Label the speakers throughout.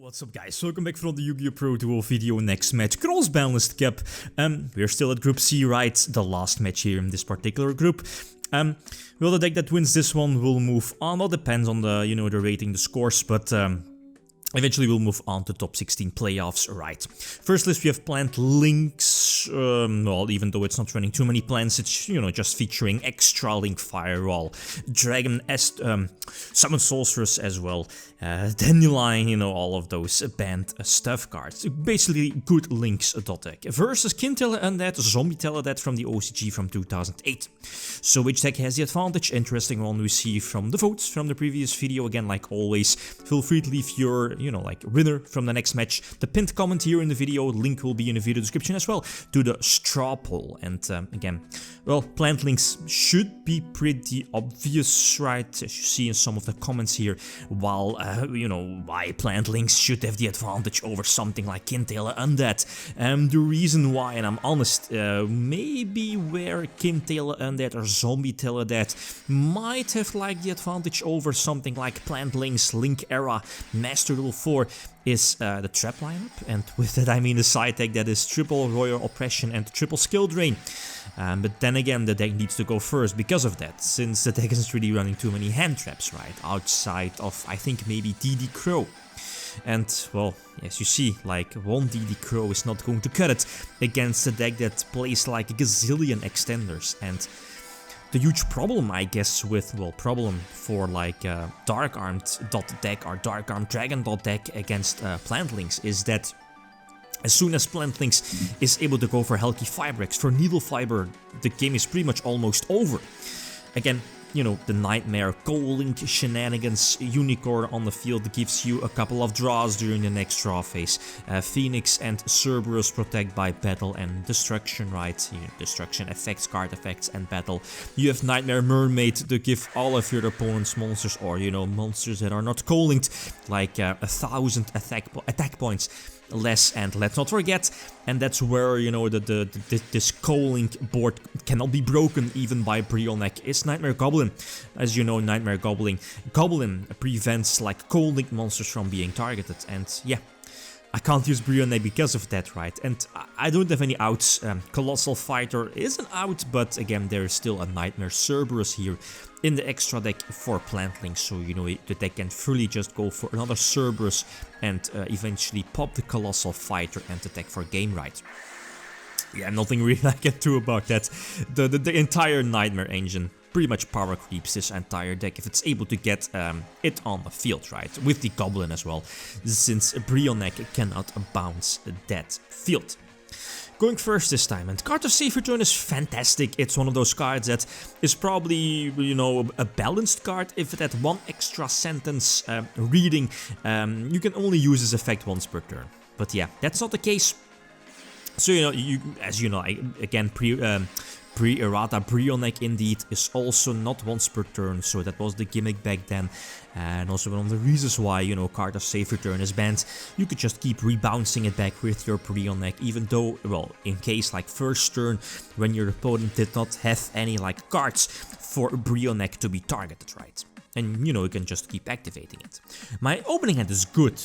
Speaker 1: What's up guys, welcome back from the YgoPro duel video. Next match, Cross-Banlist Cup. We're still at Group C, right? The last match here in this particular group. Well, the deck that wins this one will move on. Well, depends on the, the rating, the scores, but eventually we'll move on to top 16 playoffs, right? First list we have Plant Links, well, even though it's not running too many plants, it's, just featuring extra Link Firewall, Dragon, Summon Sorceress as well, Dandelion, all of those banned stuff cards. Basically, good Links deck. Versus Kin-Tele-Undead, Zombie-Tele-Undead from the OCG from 2008. So which deck has the advantage? Interesting one we see from the votes from the previous video. Again, like always, feel free to leave your winner from the next match. The pinned comment here in the video, link will be in the video description as well, to the straw poll. And again, well, plant links should be pretty obvious, right? As you see in some of the comments here, while, why plant links should have the advantage over something like Kin-Tele-Undead. The reason why, and I'm honest, maybe where Kin-Tele-Undead or Zombie-Tele-Undead might have the advantage over something like plant links, Link Era, Master Duel 4 is the trap lineup, and with that I mean the side deck that is triple Royal Oppression and triple Skill Drain. But then again, the deck needs to go first because of that, since the deck isn't really running too many hand traps, right? Outside of, I think, maybe DD Crow. And, well, as you see, one DD Crow is not going to cut it against a deck that plays like a gazillion extenders. And the huge problem, I guess, with, problem for Dark Armed deck or Dark Armed Dragon deck against Plant Links is that as soon as Plant Links is able to go for Helki Fibrex, for Needle Fiber, the game is pretty much almost over. Again, the Nightmare Link shenanigans, Unicorn on the field gives you a couple of draws during the next draw phase. Phoenix and Cerberus protect by battle and destruction, right? Destruction effects, card effects and battle. You have Nightmare Mermaid to give all of your opponents monsters, or monsters that are not co-linked, 1,000 attack points less. And let's not forget, and that's where this co-link board cannot be broken even by Brionek, is Nightmare Goblin. As you know, Nightmare Goblin prevents co-link monsters from being targeted, and yeah, I can't use Brionek because of that, right? And I don't have any outs. Colossal Fighter is an out, but again, there is still a Nightmare Cerberus here in the extra deck for Plant Links, so the deck can fully just go for another Cerberus and eventually pop the Colossal Fighter and attack for game right. Yeah, nothing really I can do about that. The entire Nightmare engine pretty much power creeps this entire deck if it's able to get it on the field, right? With the Goblin as well, since Brionek cannot bounce that field. Going first this time, and Card of Safe Return is fantastic. It's one of those cards that is probably, a balanced card. If it had one extra sentence reading, you can only use this effect once per turn. But yeah, that's not the case. So, again, Pre-errata Brionek indeed is also not once per turn, so that was the gimmick back then, and also one of the reasons why, Card of Safe Return is banned. You could just keep rebouncing it back with your Brionek, even though, well, in case first turn, when your opponent did not have any cards for Brionek to be targeted, right? And, you can just keep activating it. My opening hand is good,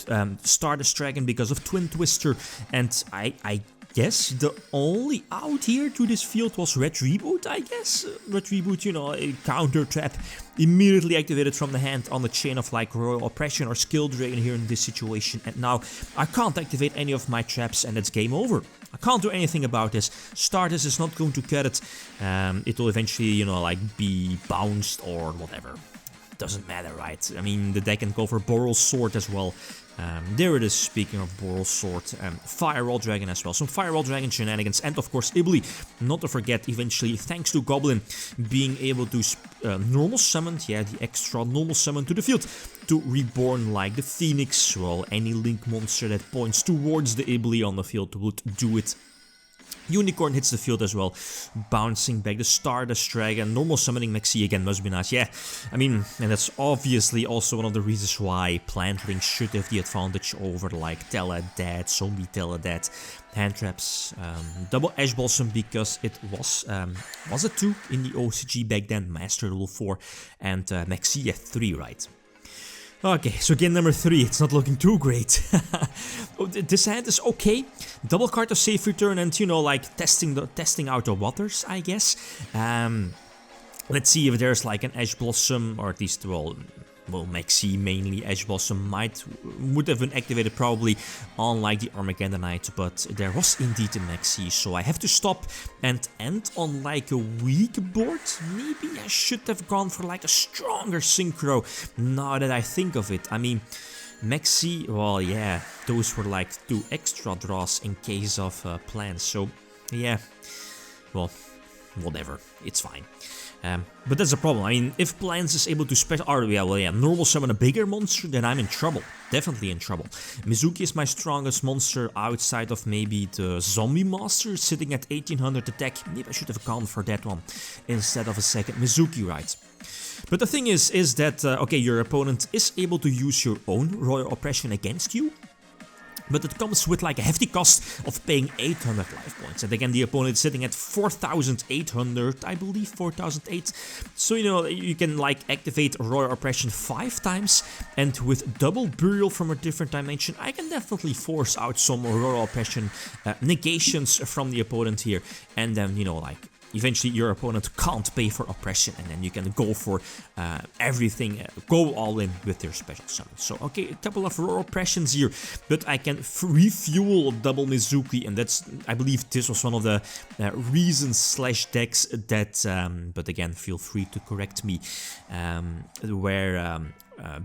Speaker 1: Stardust Dragon because of Twin Twister, and I guess the only out here to this field was Red Reboot, I guess. Red Reboot, a counter trap immediately activated from the hand on the chain of Royal Oppression or Skill Drain here in this situation. And now I can't activate any of my traps and it's game over. I can't do anything about this. Stardust is not going to cut it. It will eventually, be bounced or whatever. Doesn't matter, right? I mean, the deck can go for Boral Sword as well. There it is, speaking of Boral Sword, Firewall Dragon as well, some Firewall Dragon shenanigans, and of course Ibli, not to forget, eventually, thanks to Goblin being able to normal summon, the extra normal summon to the field, to reborn like the Phoenix. Well, any Link monster that points towards the Ibli on the field would do it. Unicorn hits the field as well, bouncing back the Stardust Dragon, normal summoning Maxi again must be nice, yeah. I mean, and that's obviously also one of the reasons why Plant Links should have the advantage over Tele-Undead, Zombie-Tele-Undead, hand traps, double Ash Blossom because it was it 2 in the OCG back then, Master Duel 4, and Maxi at 3, right? Okay, so game number 3, it's not looking too great. This hand is okay. Double card of safe return and, you know, like testing out the waters, I guess. Let's see if there's like an Ash Blossom, or at least, well, Maxi mainly. Ash Blossom would have been activated probably on like the Armageddonite, but there was indeed a Maxi, so I have to stop and end on like a weak board. Maybe I should have gone for like a stronger synchro, now that I think of it. I mean, Maxi, well, yeah, those were like 2 extra draws in case of plans, so yeah, well, whatever, it's fine. But that's the problem. I mean, if Plants is able to normal summon a bigger monster, then I'm in trouble. Definitely in trouble. Mizuki is my strongest monster outside of maybe the Zombie Master, sitting at 1800 attack. Maybe I should have gone for that one instead of a second Mizuki, right? But the thing is that, okay, your opponent is able to use your own Royal Oppression against you. But it comes with like a hefty cost of paying 800 life points. And again, the opponent is sitting at 4,800, I believe, 4,008. So, you know, you can like activate Royal Oppression 5 times. And with double Burial from a different dimension, I can definitely force out some Royal Oppression negations from the opponent here. And then, you know, like, eventually your opponent can't pay for oppression, and then you can go for everything, go all in with their special summon. So okay, a couple of raw oppressions here, but I can refuel double Mizuki, and that's, I believe this was one of the reasons / decks that, but again, feel free to correct me, where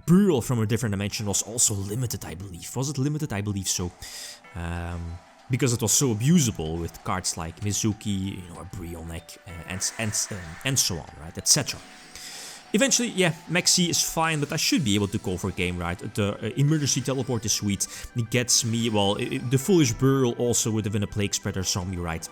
Speaker 1: Burial from a different dimension was also limited, I believe. Was it limited? I believe so. Because it was so abusable with cards like Mizuki, you know, a Brionek, and so on, right, etc. Eventually, yeah, Maxi is fine, but I should be able to go for game, right? The emergency teleport is sweet. It gets me, well, the Foolish Burial also would have been a Plague Spreader zombie, right?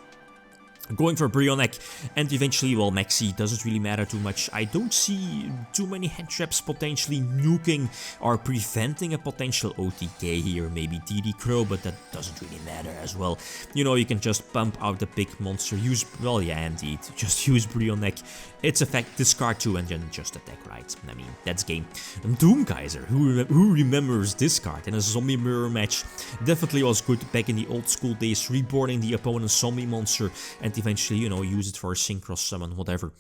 Speaker 1: Going for Brionek, and eventually, well, Maxi doesn't really matter too much. I don't see too many head traps potentially nuking or preventing a potential OTK here, maybe EDOpro, but that doesn't really matter as well. You know, you can just pump out the big monster, use, well, yeah, indeed, just use Brionek. Its effect, discard 2 and then just attack, right? I mean, that's game. And Doomkaiser, who remembers this card in a zombie mirror match? Definitely was good back in the old school days, reborning the opponent's zombie monster and eventually, you know, use it for a synchro summon, whatever.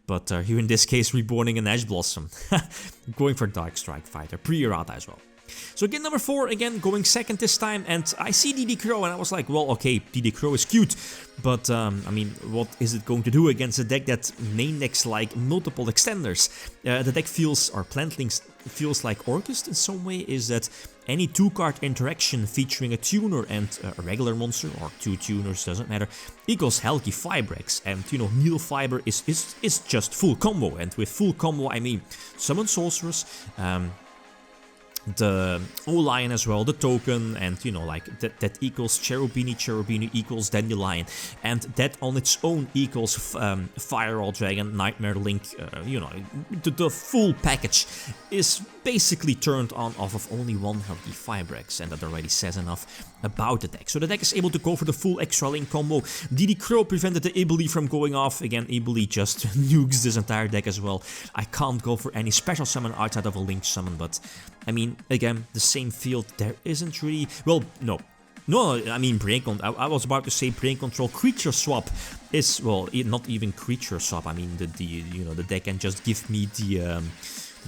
Speaker 1: But here in this case, reborning an Ash Blossom. Going for Dark Strike Fighter, pre-errata as well. So again, number 4, again, going second this time, and I see EDOpro, and I was like, well, okay, EDOpro is cute, but, I mean, what is it going to do against a deck that main decks like multiple extenders? The deck feels, or Plant Links feels like Orcust in some way, is that any 2-card interaction featuring a tuner and a regular monster, or 2 tuners, doesn't matter, equals Helki Fibrex, and, you know, Neil Fiber is just full combo, and with full combo, I mean, Summon Sorceress, the O-Lion as well, the token, and you know, like that equals Cherubini equals Dandelion, and that on its own equals Firewall Dragon, Nightmare Link, you know, the full package is basically turned on off of only one Helki Fibrex, and that already says enough about the deck. So the deck is able to go for the full extra link combo. EDOpro prevented the Ibeli from going off. Again, Ibeli just nukes this entire deck as well. I can't go for any special summon outside of a link summon, but I mean, again, the same field, there isn't really, well, no, I mean Brain Control, I was about to say Brain Control Creature Swap is, well, not even Creature Swap, I mean, you know, the deck can just give me the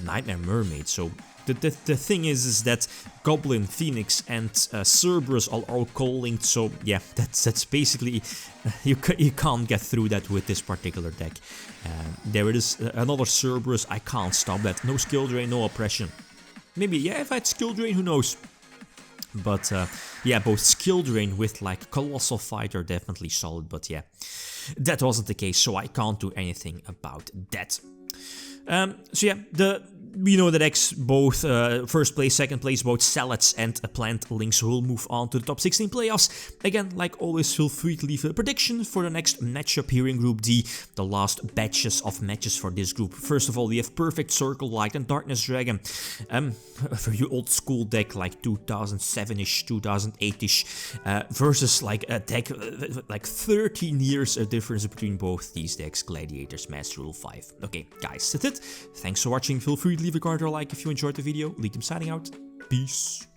Speaker 1: Nightmare Mermaid, so the thing is that Goblin, Phoenix, and Cerberus are all co-linked, so yeah, that's basically, you can't get through that with this particular deck. There it is, another Cerberus, I can't stop that, no skill drain, no oppression. Maybe, yeah, if I had skill drain, who knows? But, yeah, both skill drain with, like, Colossal Fighter, definitely solid, but yeah, that wasn't the case, so I can't do anything about that. So yeah, we know that X, both first place, second place, both Salads and Plant Links will move on to the top 16 playoffs. Again, like always, feel free to leave a prediction for the next matchup here in Group D, the last batches of matches for this group. First of all, we have Perfect Circle Light and Darkness Dragon. For you old school deck like 2007-ish, 2008-ish, versus like a deck like 13 years a difference between both these decks, Gladiators, Master Rule 5. Okay, guys, that's it. Thanks for watching. Feel free to leave a card or a like if you enjoyed the video. Lithium signing out. Peace.